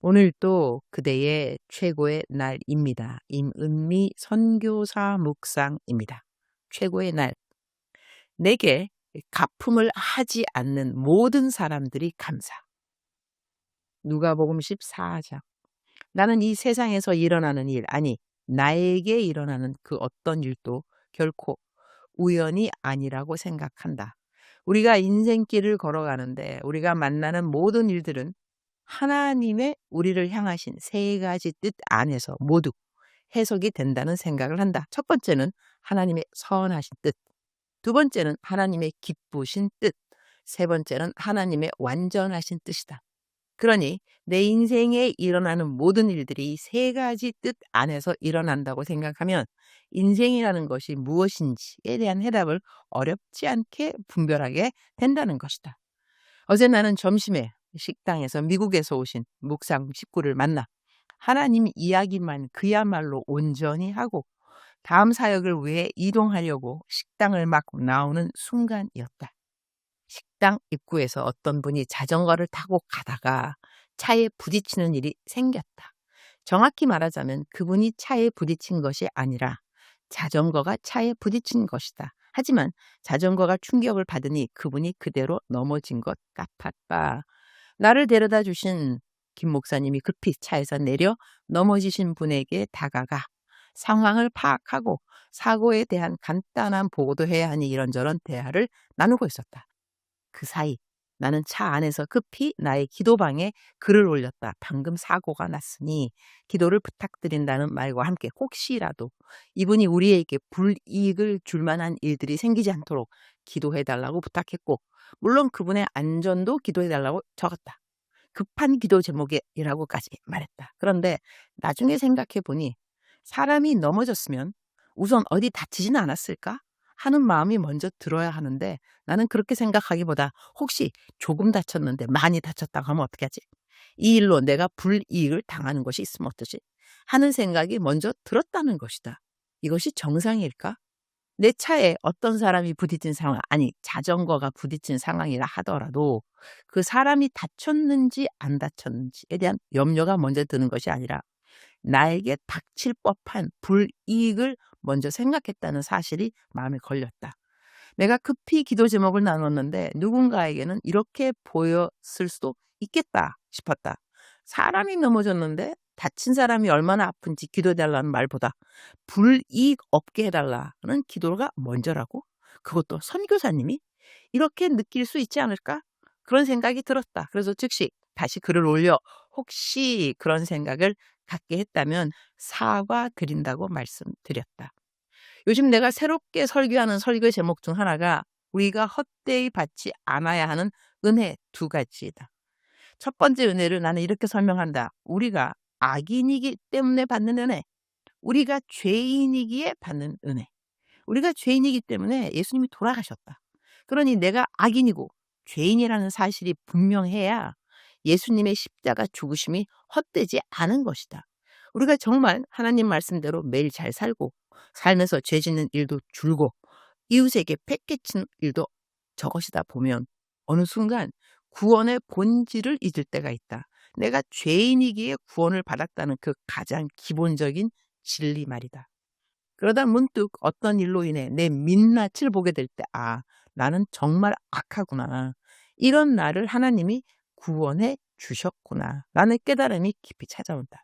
오늘도 그대의 최고의 날입니다. 임은미 선교사 묵상입니다. 최고의 날. 내게 가품을 하지 않는 모든 사람들이 감사. 누가복음 14장. 나는 이 세상에서 일어나는 일, 아니 나에게 일어나는 그 어떤 일도 결코 우연이 아니라고 생각한다. 우리가 인생길을 걸어가는데 우리가 만나는 모든 일들은 하나님의 우리를 향하신 세 가지 뜻 안에서 모두 해석이 된다는 생각을 한다. 첫 번째는 하나님의 선하신 뜻, 두 번째는 하나님의 기쁘신 뜻, 세 번째는 하나님의 완전하신 뜻이다. 그러니 내 인생에 일어나는 모든 일들이 세 가지 뜻 안에서 일어난다고 생각하면 인생이라는 것이 무엇인지에 대한 해답을 어렵지 않게 분별하게 된다는 것이다. 어제 나는 점심에 식당에서 미국에서 오신 묵상 식구를 만나 하나님 이야기만 그야말로 온전히 하고 다음 사역을 위해 이동하려고 식당을 막 나오는 순간이었다. 식당 입구에서 어떤 분이 자전거를 타고 가다가 차에 부딪히는 일이 생겼다. 정확히 말하자면 그분이 차에 부딪힌 것이 아니라 자전거가 차에 부딪힌 것이다. 하지만 자전거가 충격을 받으니 그분이 그대로 넘어진 것 같았다. 나를 데려다 주신 김 목사님이 급히 차에서 내려 넘어지신 분에게 다가가 상황을 파악하고 사고에 대한 간단한 보고도 해야 하니 이런저런 대화를 나누고 있었다. 그 사이 나는 차 안에서 급히 나의 기도방에 글을 올렸다. 방금 사고가 났으니 기도를 부탁드린다는 말과 함께 혹시라도 이분이 우리에게 불이익을 줄 만한 일들이 생기지 않도록 기도해달라고 부탁했고, 물론 그분의 안전도 기도해달라고 적었다. 급한 기도 제목이라고까지 말했다. 그런데 나중에 생각해보니 사람이 넘어졌으면 우선 어디 다치지는 않았을까 하는 마음이 먼저 들어야 하는데, 나는 그렇게 생각하기보다 혹시 조금 다쳤는데 많이 다쳤다고 하면 어떻게 하지? 이 일로 내가 불이익을 당하는 것이 있으면 어떠지? 하는 생각이 먼저 들었다는 것이다. 이것이 정상일까? 내 차에 어떤 사람이 부딪힌 상황, 아니 자전거가 부딪힌 상황이라 하더라도 그 사람이 다쳤는지 안 다쳤는지에 대한 염려가 먼저 드는 것이 아니라 나에게 닥칠 법한 불이익을 먼저 생각했다는 사실이 마음에 걸렸다. 내가 급히 기도 제목을 나눴는데 누군가에게는 이렇게 보였을 수도 있겠다 싶었다. 사람이 넘어졌는데 다친 사람이 얼마나 아픈지 기도해달라는 말보다 불이익 없게 해달라는 기도가 먼저라고? 그것도 선교사님이? 이렇게 느낄 수 있지 않을까? 그런 생각이 들었다. 그래서 즉시 다시 글을 올려 혹시 그런 생각을 갖게 했다면 사과드린다고 말씀드렸다. 요즘 내가 새롭게 설교하는 설교 제목 중 하나가 우리가 헛되이 받지 않아야 하는 은혜 두 가지이다. 첫 번째 은혜를 나는 이렇게 설명한다. 우리가 악인이기 때문에 받는 은혜, 우리가 죄인이기에 받는 은혜. 우리가 죄인이기 때문에 예수님이 돌아가셨다. 그러니 내가 악인이고 죄인이라는 사실이 분명해야 예수님의 십자가 죽으심이 헛되지 않은 것이다. 우리가 정말 하나님 말씀대로 매일 잘 살고 살면서 죄 짓는 일도 줄고 이웃에게 패끼치는 일도 저것이다 보면 어느 순간 구원의 본질을 잊을 때가 있다. 내가 죄인이기에 구원을 받았다는 그 가장 기본적인 진리 말이다. 그러다 문득 어떤 일로 인해 내 민낯을 보게 될 때, 아, 나는 정말 악하구나. 이런 나를 하나님이 구원해 주셨구나. 라는 깨달음이 깊이 찾아온다.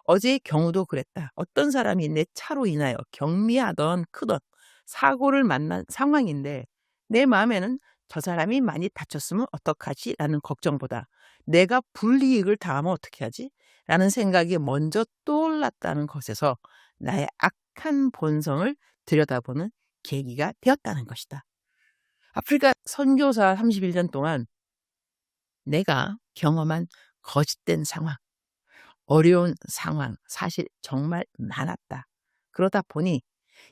어제의 경우도 그랬다. 어떤 사람이 내 차로 인하여 경미하던 크던 사고를 만난 상황인데 내 마음에는 저 사람이 많이 다쳤으면 어떡하지? 라는 걱정보다 내가 불이익을 당하면 어떻게 하지? 라는 생각이 먼저 떠올랐다는 것에서 나의 악한 본성을 들여다보는 계기가 되었다는 것이다. 아프리카 선교사 31년 동안 내가 경험한 거짓된 상황, 어려운 상황, 사실 정말 많았다. 그러다 보니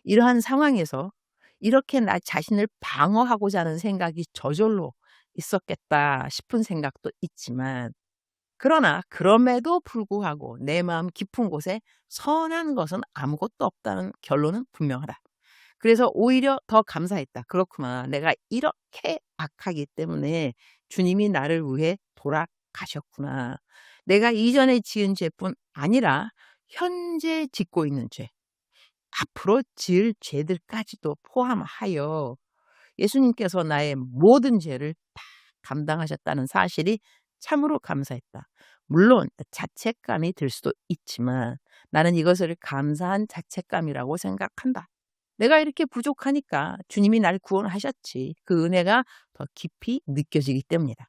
이러한 상황에서 이렇게 나 자신을 방어하고자 하는 생각이 저절로 있었겠다 싶은 생각도 있지만, 그러나 그럼에도 불구하고 내 마음 깊은 곳에 선한 것은 아무것도 없다는 결론은 분명하다. 그래서 오히려 더 감사했다. 그렇구나. 내가 이렇게 악하기 때문에 주님이 나를 위해 가셨구나. 내가 이전에 지은 죄뿐 아니라 현재 짓고 있는 죄, 앞으로 지을 죄들까지도 포함하여 예수님께서 나의 모든 죄를 다 감당하셨다는 사실이 참으로 감사했다. 물론 자책감이 들 수도 있지만 나는 이것을 감사한 자책감이라고 생각한다. 내가 이렇게 부족하니까 주님이 날 구원하셨지. 그 은혜가 더 깊이 느껴지기 때문이다.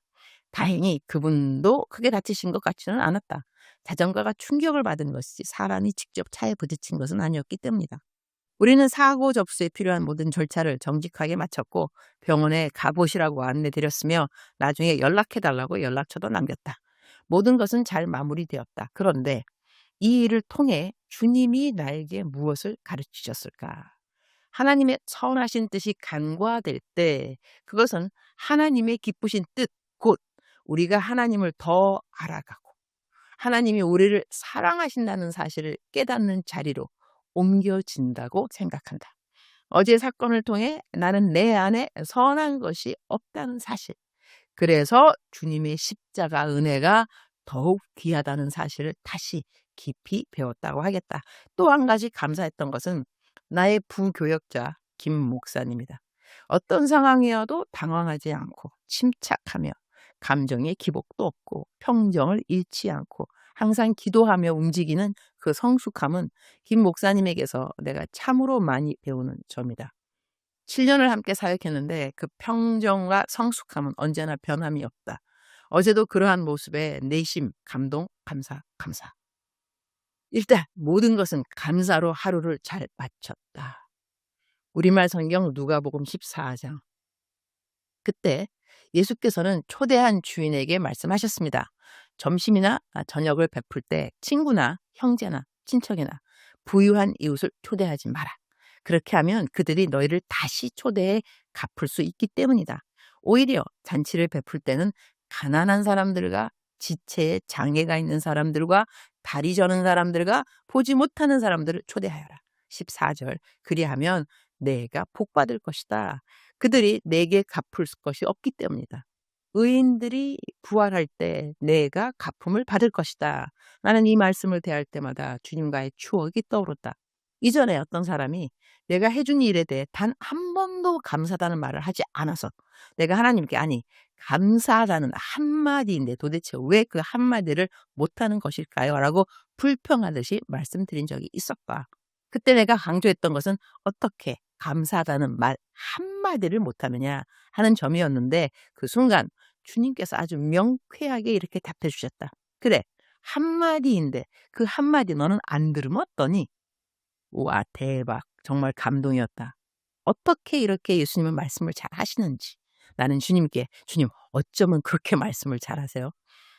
다행히 그분도 크게 다치신 것 같지는 않았다. 자전거가 충격을 받은 것이지 사람이 직접 차에 부딪힌 것은 아니었기 때문이다. 우리는 사고 접수에 필요한 모든 절차를 정직하게 마쳤고 병원에 가보시라고 안내드렸으며 나중에 연락해달라고 연락처도 남겼다. 모든 것은 잘 마무리되었다. 그런데 이 일을 통해 주님이 나에게 무엇을 가르치셨을까? 하나님의 선하신 뜻이 간과될 때 그것은 하나님의 기쁘신 뜻, 곧 우리가 하나님을 더 알아가고 하나님이 우리를 사랑하신다는 사실을 깨닫는 자리로 옮겨진다고 생각한다. 어제 사건을 통해 나는 내 안에 선한 것이 없다는 사실, 그래서 주님의 십자가 은혜가 더욱 귀하다는 사실을 다시 깊이 배웠다고 하겠다. 또 한 가지 감사했던 것은 나의 부교역자 김 목사님이다. 어떤 상황이어도 당황하지 않고 침착하며 감정의 기복도 없고 평정을 잃지 않고 항상 기도하며 움직이는 그 성숙함은 김 목사님에게서 내가 참으로 많이 배우는 점이다. 7년을 함께 사역했는데 그 평정과 성숙함은 언제나 변함이 없다. 어제도 그러한 모습에 내심 감동, 감사. 일단 모든 것은 감사로 하루를 잘 마쳤다. 우리말 성경 누가복음 14장. 그때 예수께서는 초대한 주인에게 말씀하셨습니다. 점심이나 저녁을 베풀 때 친구나 형제나 친척이나 부유한 이웃을 초대하지 마라. 그렇게 하면 그들이 너희를 다시 초대해 갚을 수 있기 때문이다. 오히려 잔치를 베풀 때는 가난한 사람들과 지체에 장애가 있는 사람들과 다리 저는 사람들과 보지 못하는 사람들을 초대하여라. 14절. 그리하면 내가 복받을 것이다. 그들이 내게 갚을 것이 없기 때문이다. 의인들이 부활할 때 내가 갚음을 받을 것이다. 나는 이 말씀을 대할 때마다 주님과의 추억이 떠오르다. 이전에 어떤 사람이 내가 해준 일에 대해 단 한 번도 감사하다는 말을 하지 않아서 내가 하나님께 감사하다는 한마디인데 도대체 왜 그 한마디를 못하는 것일까요? 라고 불평하듯이 말씀드린 적이 있었다. 그때 내가 강조했던 것은 어떻게 감사하다는 말 한마디를 못하느냐 하는 점이었는데 그 순간 주님께서 아주 명쾌하게 이렇게 답해 주셨다. 그래, 한마디인데 그 한마디 너는 안 들으면 어떠니? 우와, 대박. 정말 감동이었다. 어떻게 이렇게 예수님은 말씀을 잘 하시는지. 나는 주님께 주님 어쩌면 그렇게 말씀을 잘 하세요?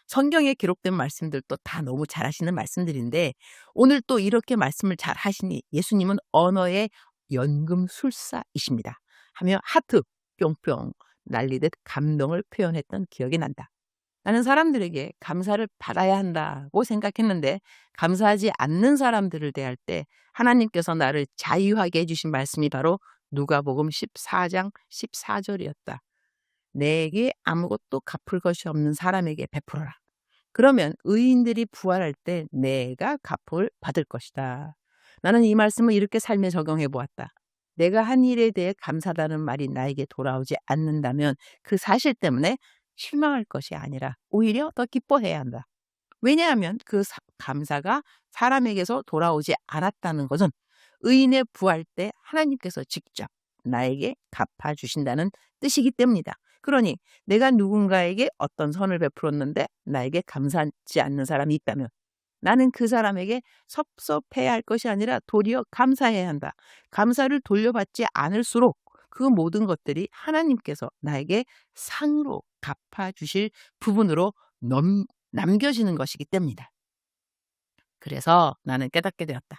성경에 기록된 말씀들도 다 너무 잘 하시는 말씀들인데 오늘 또 이렇게 말씀을 잘 하시니 예수님은 언어의 연금술사이십니다. 하며 하트 뿅뿅 날리듯 감동을 표현했던 기억이 난다. 나는 사람들에게 감사를 받아야 한다고 생각했는데 감사하지 않는 사람들을 대할 때 하나님께서 나를 자유하게 해주신 말씀이 바로 누가복음 14장 14절이었다. 내게 아무것도 갚을 것이 없는 사람에게 베풀어라. 그러면 의인들이 부활할 때 내가 갚을 받을 것이다. 나는 이 말씀을 이렇게 삶에 적용해 보았다. 내가 한 일에 대해 감사하다는 말이 나에게 돌아오지 않는다면 그 사실 때문에 실망할 것이 아니라 오히려 더 기뻐해야 한다. 왜냐하면 그 감사가 사람에게서 돌아오지 않았다는 것은 의인의 부활 때 하나님께서 직접 나에게 갚아주신다는 뜻이기 때문이다. 그러니 내가 누군가에게 어떤 선을 베풀었는데 나에게 감사하지 않는 사람이 있다면 나는 그 사람에게 섭섭해야 할 것이 아니라 도리어 감사해야 한다. 감사를 돌려받지 않을수록 그 모든 것들이 하나님께서 나에게 상으로 갚아주실 부분으로 남겨지는 것이기 때문이다. 그래서 나는 깨닫게 되었다.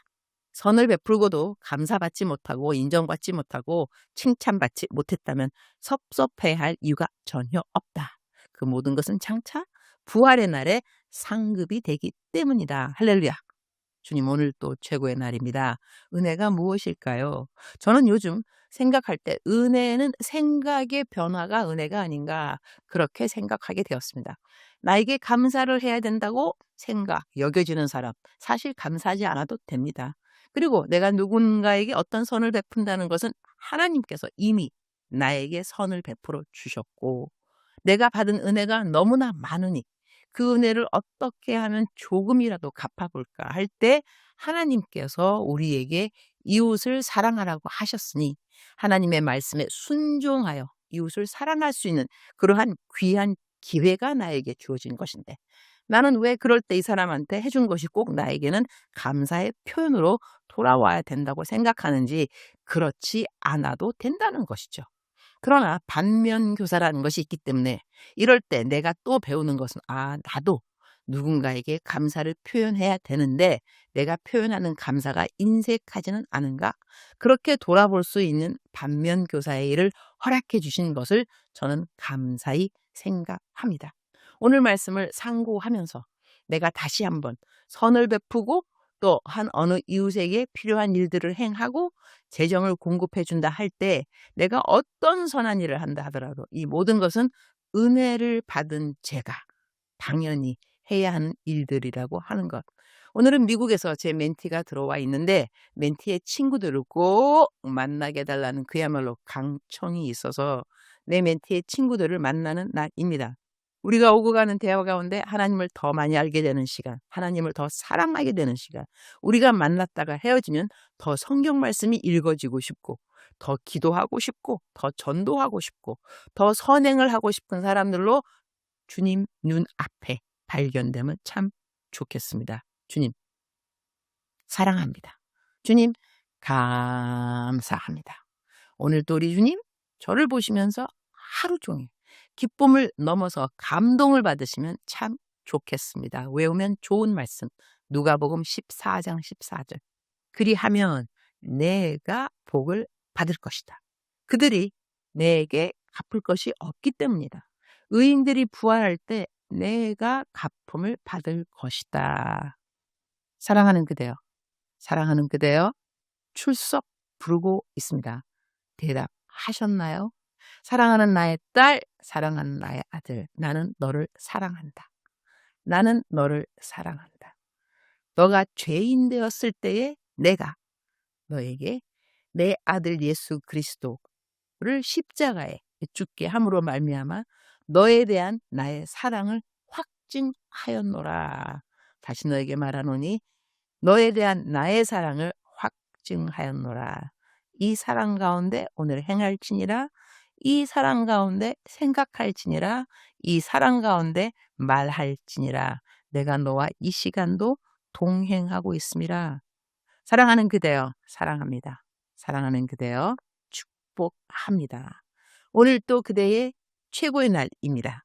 선을 베풀고도 감사받지 못하고 인정받지 못하고 칭찬받지 못했다면 섭섭해야 할 이유가 전혀 없다. 그 모든 것은 장차 부활의 날에 상급이 되기 때문이다. 할렐루야. 주님 오늘 또 최고의 날입니다. 은혜가 무엇일까요? 저는 요즘 생각할 때 은혜는 생각의 변화가 은혜가 아닌가 그렇게 생각하게 되었습니다. 나에게 감사를 해야 된다고 여겨지는 사람, 사실 감사하지 않아도 됩니다. 그리고 내가 누군가에게 어떤 선을 베푼다는 것은 하나님께서 이미 나에게 선을 베풀어 주셨고, 내가 받은 은혜가 너무나 많으니 그 은혜를 어떻게 하면 조금이라도 갚아볼까 할 때 하나님께서 우리에게 이웃을 사랑하라고 하셨으니 하나님의 말씀에 순종하여 이웃을 사랑할 수 있는 그러한 귀한 기회가 나에게 주어진 것인데, 나는 왜 그럴 때 이 사람한테 해준 것이 꼭 나에게는 감사의 표현으로 돌아와야 된다고 생각하는지, 그렇지 않아도 된다는 것이죠. 그러나 반면교사라는 것이 있기 때문에 이럴 때 내가 또 배우는 것은, 나도 누군가에게 감사를 표현해야 되는데 내가 표현하는 감사가 인색하지는 않은가? 그렇게 돌아볼 수 있는 반면교사의 일을 허락해 주신 것을 저는 감사히 생각합니다. 오늘 말씀을 상고하면서 내가 다시 한번 선을 베푸고 또 어느 이웃에게 필요한 일들을 행하고 재정을 공급해 준다 할 때 내가 어떤 선한 일을 한다 하더라도 이 모든 것은 은혜를 받은 제가 당연히 해야 하는 일들이라고 하는 것. 오늘은 미국에서 제 멘티가 들어와 있는데 멘티의 친구들을 꼭 만나게 해달라는 그야말로 강청이 있어서 내 멘티의 친구들을 만나는 날입니다. 우리가 오고 가는 대화 가운데 하나님을 더 많이 알게 되는 시간, 하나님을 더 사랑하게 되는 시간, 우리가 만났다가 헤어지면 더 성경 말씀이 읽어지고 싶고, 더 기도하고 싶고, 더 전도하고 싶고, 더 선행을 하고 싶은 사람들로 주님 눈앞에 발견되면 참 좋겠습니다. 주님 사랑합니다. 주님 감사합니다. 오늘도 우리 주님 저를 보시면서 하루 종일 기쁨을 넘어서 감동을 받으시면 참 좋겠습니다. 외우면 좋은 말씀, 누가복음 14장 14절. 그리하면 내가 복을 받을 것이다. 그들이 내게 갚을 것이 없기 때문이다. 의인들이 부활할 때 내가 갚음을 받을 것이다. 사랑하는 그대여, 사랑하는 그대여, 출석 부르고 있습니다. 대답하셨나요? 사랑하는 나의 딸, 사랑하는 나의 아들, 나는 너를 사랑한다. 나는 너를 사랑한다. 너가 죄인 되었을 때에 내가 너에게 내 아들 예수 그리스도를 십자가에 죽게 함으로 말미암아 너에 대한 나의 사랑을 확증하였노라. 다시 너에게 말하노니 너에 대한 나의 사랑을 확증하였노라. 이 사랑 가운데 오늘 행할지니라, 이 사랑 가운데 생각할지니라, 이 사랑 가운데 말할지니라. 내가 너와 이 시간도 동행하고 있음이라. 사랑하는 그대여, 사랑합니다. 사랑하는 그대여, 축복합니다. 오늘 또 그대의 최고의 날입니다.